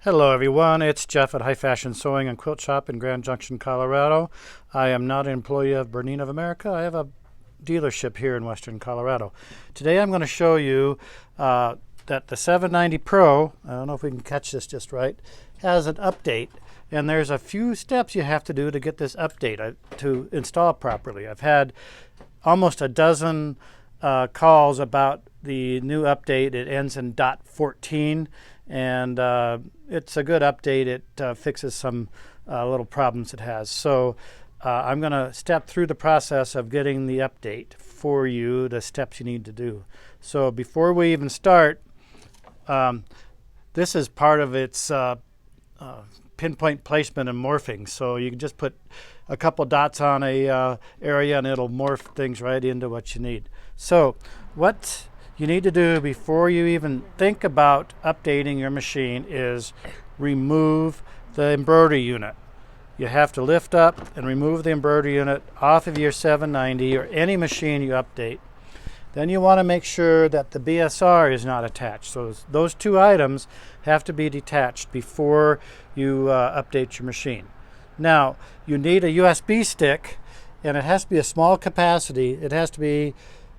Hello everyone, it's Jeff at High Fashion Sewing and Quilt Shop in Grand Junction, Colorado. I am not an employee of Bernina of America. I have a dealership here in Western Colorado. Today I'm going to show you that the 790 Pro, I don't know if we can catch this just right, has an update. And there's a few steps you have to do to get this update to install properly. I've had almost a dozen calls about the new update. It ends in .14, and it's a good update. It fixes some little problems it has. So I'm going to step through the process of getting the update for you, the steps you need to do. So before we even start, this is part of its pinpoint placement and morphing. So you can just put a couple dots on a area and it'll morph things right into what you need. So what you need to do before you even think about updating your machine is remove the embroidery unit. You have to lift up and remove the embroidery unit off of your 790 or any machine you update. Then you want to make sure that the BSR is not attached. So those two items have to be detached before you update your machine. Now, you need a USB stick, and it has to be a small capacity. It has to be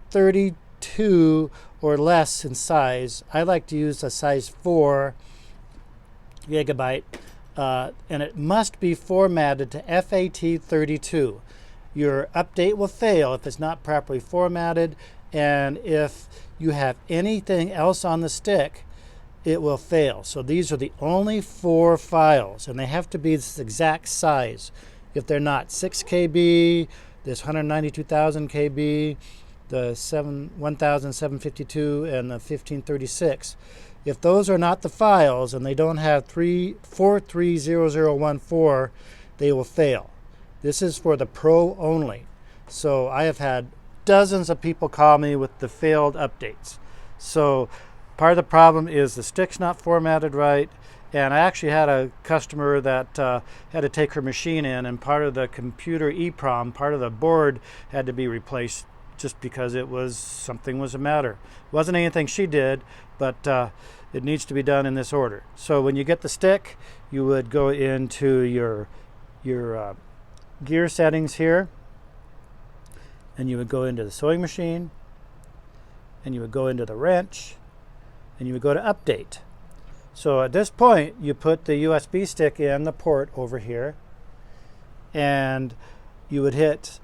32 or less in size. I like to use a size 4 gigabyte, and it must be formatted to FAT32. Your update will fail if it's not properly formatted, and if you have anything else on the stick, it will fail. So these are the only 4 files, and they have to be this exact size. If they're not 6 KB, this 192,000 KB, the 1752 and the 1536. If those are not the files and they don't have 430014, they will fail. This is for the Pro only. So I have had dozens of people call me with the failed updates. So part of the problem is the stick's not formatted right, and I actually had a customer that had to take her machine in, and part of the computer EEPROM, part of the board had to be replaced just because something was the matter. It wasn't anything she did, but it needs to be done in this order. So when you get the stick, you would go into your gear settings here, and you would go into the sewing machine, and you would go into the wrench, and you would go to update. So at this point, you put the USB stick in the port over here, and you would hit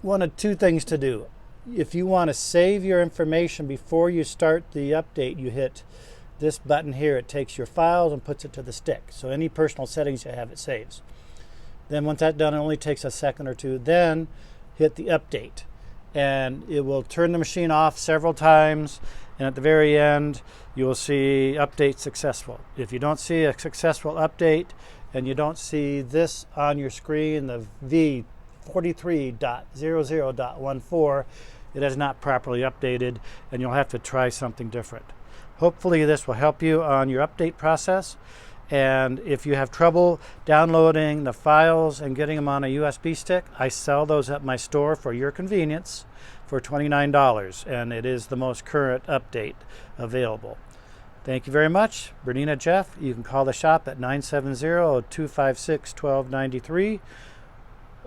one of two things to do. If you want to save your information before you start the update, you hit this button here. It takes your files and puts it to the stick. So any personal settings you have, it saves. Then once that's done, it only takes a second or two. Then hit the update, and it will turn the machine off several times, and at the very end you will see update successful. If you don't see a successful update and you don't see this on your screen, the V43.00.14, it is not properly updated, and you'll have to try something different. Hopefully this will help you on your update process. And if you have trouble downloading the files and getting them on a USB stick, I sell those at my store for your convenience for $29, and it is the most current update available. Thank you very much. Bernina Jeff. You can call the shop at 970-256-1293,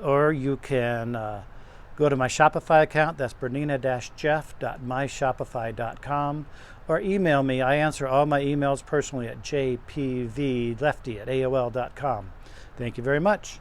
or you can go to my Shopify account. That's bernina-jeff.myshopify.com. Or email me. I answer all my emails personally at jpvlefty@aol.com. Thank you very much.